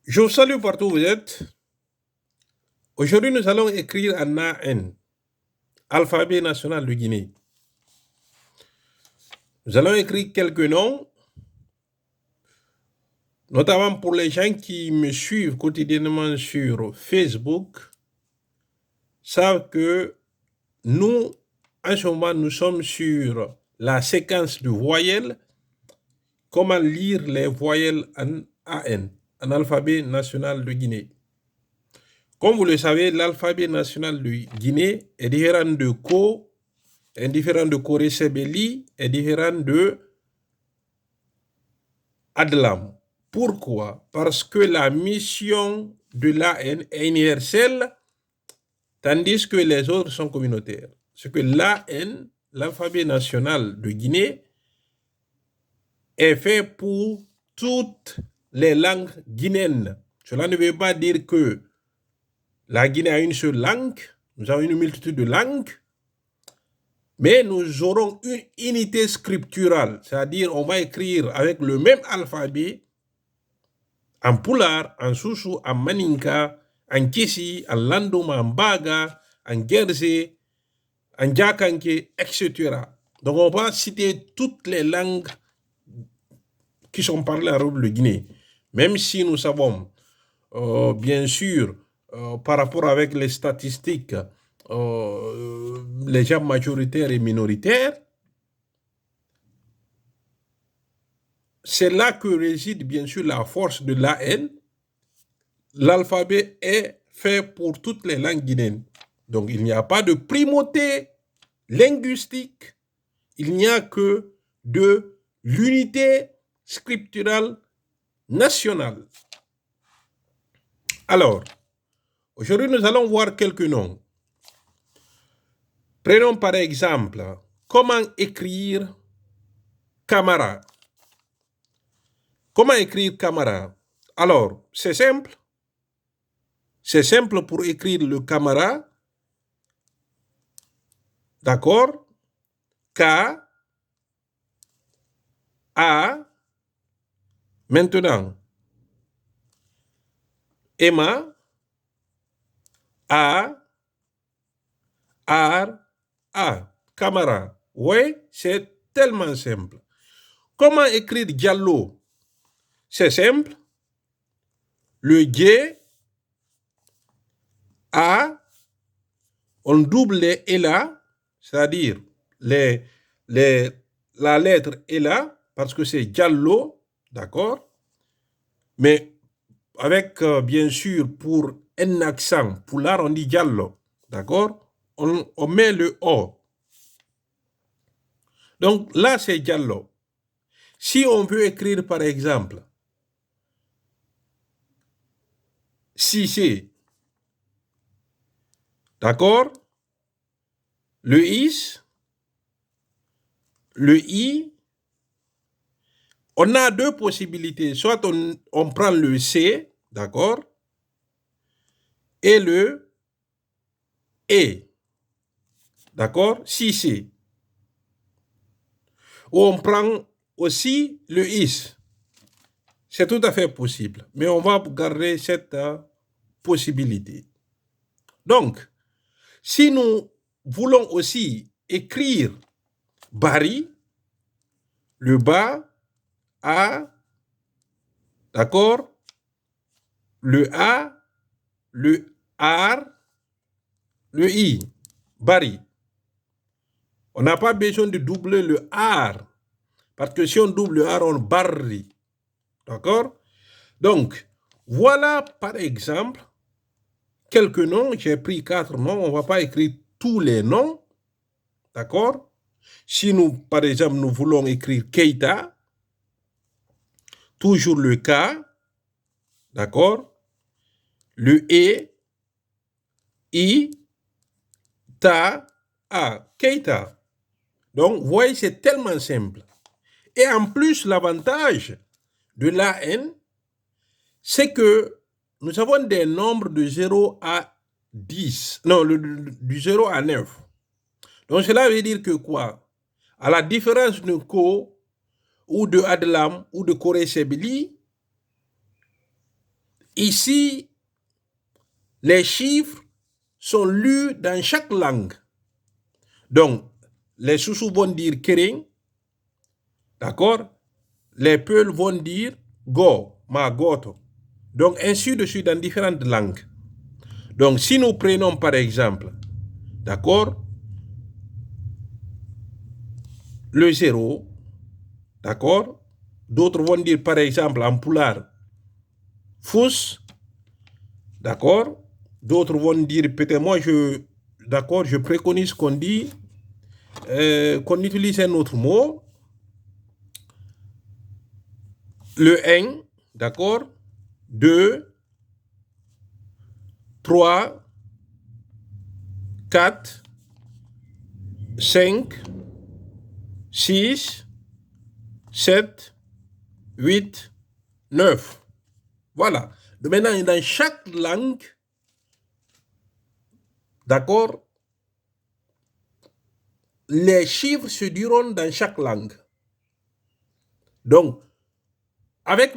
Je vous salue partout où vous êtes. Aujourd'hui, nous allons écrire en AN, alphabet national de Guinée. Nous allons écrire quelques noms, notamment pour les gens qui me suivent quotidiennement sur Facebook, savent que nous, en ce moment, nous sommes sur la séquence de voyelles, comment lire les voyelles en AN, en alphabet national de Guinée. Comme vous le savez, l'alphabet national de Guinée est différent de est différent de Corée-Sebeli, est différent de Adlam. Pourquoi? Parce que la mission de l'AN est universelle, tandis que les autres sont communautaires. C'est que l'AN, l'alphabet national de Guinée, est fait pour toutes les langues guinéennes. Cela ne veut pas dire que la Guinée a une seule langue, nous avons une multitude de langues, mais nous aurons une unité scripturale, c'est-à-dire on va écrire avec le même alphabet en Pulaar, en Susu, en Maninka, en Kissi, en Landuma, en Baga, en Guernsey, en Djakanké, etc. Donc on va citer toutes les langues qui sont parlées en République de Guinée, même si nous savons, bien sûr, par rapport avec les statistiques, les gens majoritaires et minoritaires, c'est là que réside bien sûr la force de l'AN. L'alphabet est fait pour toutes les langues guinéennes. Donc il n'y a pas de primauté linguistique, il n'y a que de l'unité scripturale nationale. Alors, aujourd'hui nous allons voir quelques noms. Prenons par exemple, comment écrire Camara. Comment écrire Camara? Alors, c'est simple. C'est simple pour écrire le Camara. D'accord? K, A, maintenant, Emma, A, R, A, Camara. Oui, c'est tellement simple. Comment écrire Diallo? C'est simple. Le G, A, on double les et là, c'est-à-dire la lettre est là, parce que c'est Diallo, d'accord? Mais avec, bien sûr, pour un accent, Pulaar, on dit Diallo, d'accord? On met le O. Donc là, c'est Diallo. Si on veut écrire, par exemple, Cissé, d'accord? Le is, le i, on a deux possibilités. Soit on prend le C, d'accord? Et le E, d'accord? Cissé. Ou on prend aussi le is. C'est tout à fait possible. Mais on va garder cette possibilité. Donc, si nous voulons aussi écrire Bari, le bas, A, d'accord, le A, le R, le I, Bari. On n'a pas besoin de doubler le R, parce que si on double le R, on barri. D'accord? Donc, voilà par exemple quelques noms. J'ai pris 4 noms. On ne va pas écrire tous les noms. D'accord? Si nous, par exemple, nous voulons écrire Keita, toujours le K, d'accord? Le E, I, Ta, A, Keita. Donc, vous voyez, c'est tellement simple. Et en plus, l'avantage de l'AN, c'est que nous avons des nombres de 0 à 10. Non, du 0 à 9. Donc, cela veut dire que quoi? À la différence de Ko, ou de Adlam, ou de Corée-Sebeli, Ici, les chiffres sont lus dans chaque langue. Donc, les Soussous vont dire Kering, d'accord? Les Peuls vont dire Go, ma goto. Donc, ainsi de suite dans différentes langues. Donc, si nous prenons par exemple, d'accord, le 0, d'accord? D'autres vont dire par exemple en poulard, Fous, d'accord? D'autres vont dire, peut-être moi, d'accord, je préconise qu'on dit, qu'on utilise un autre mot, le 1, d'accord? 2, 3, 4, 5, 6, 7, 8, 9. Voilà. Maintenant, dans chaque langue, d'accord, les chiffres se diront dans chaque langue. Donc, avec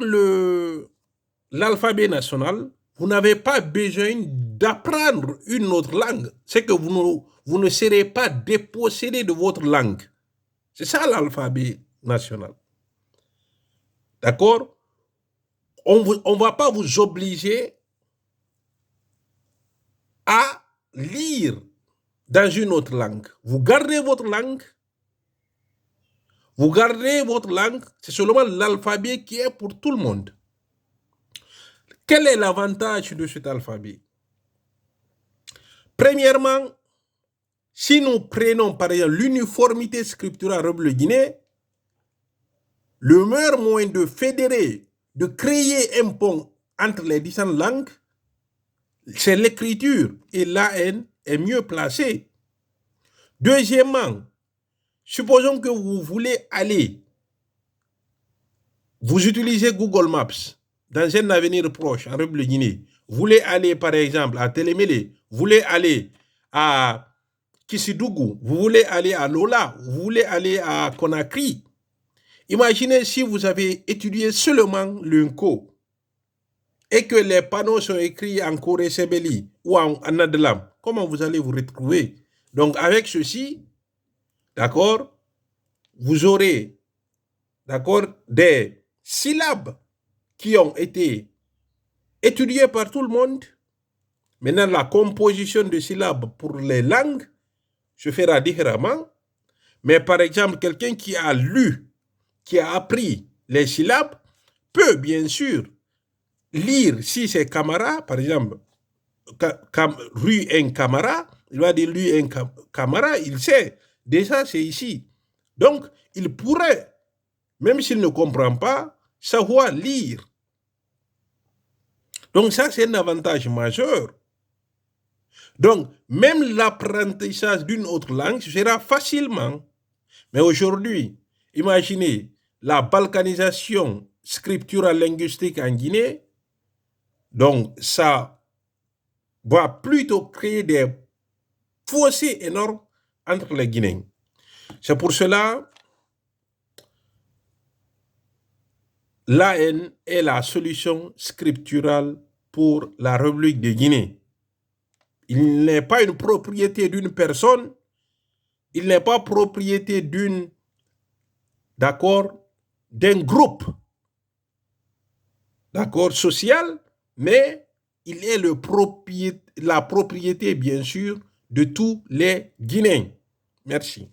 l'alphabet national, vous n'avez pas besoin d'apprendre une autre langue. C'est que vous ne serez pas dépossédé de votre langue. C'est ça l'alphabet national. D'accord? On ne va pas vous obliger à lire dans une autre langue. Vous gardez votre langue. Vous gardez votre langue. C'est seulement l'alphabet qui est pour tout le monde. Quel est l'avantage de cet alphabet? Premièrement, si nous prenons par exemple l'uniformité scripturale République Guinée, le meilleur moyen de fédérer, de créer un pont entre les différentes langues, c'est l'écriture. Et l'AN est mieux placée. Deuxièmement, supposons que vous voulez aller, vous utilisez Google Maps dans un avenir proche en République Guinée. Vous voulez aller par exemple à Télémélé, vous voulez aller à Kissidougou, vous voulez aller à Lola, vous voulez aller à Conakry. Imaginez si vous avez étudié seulement l'UNCO et que les panneaux sont écrits en Corée Sebeli ou en Anadelam. Comment vous allez vous retrouver? Donc avec ceci, d'accord, vous aurez, d'accord, des syllabes qui ont été étudiées par tout le monde. Maintenant, la composition de syllabes pour les langues se fera différemment. Mais par exemple, quelqu'un qui a lu, qui a appris les syllabes, peut bien sûr lire, si c'est Camara, par exemple, rue en Camara, il va dire rue en Camara, il sait, déjà c'est ici. Donc, il pourrait, même s'il ne comprend pas, savoir lire. Donc ça, c'est un avantage majeur. Donc, même l'apprentissage d'une autre langue sera facilement. Mais aujourd'hui, imaginez la balkanisation scripturale linguistique en Guinée. Donc, ça va plutôt créer des fossés énormes entre les Guinéens. C'est pour cela l'AN est la solution scripturale pour la République de Guinée. Il n'est pas une propriété d'une personne, il n'est pas propriété d'un groupe, social, mais il est la propriété, bien sûr, de tous les Guinéens. Merci.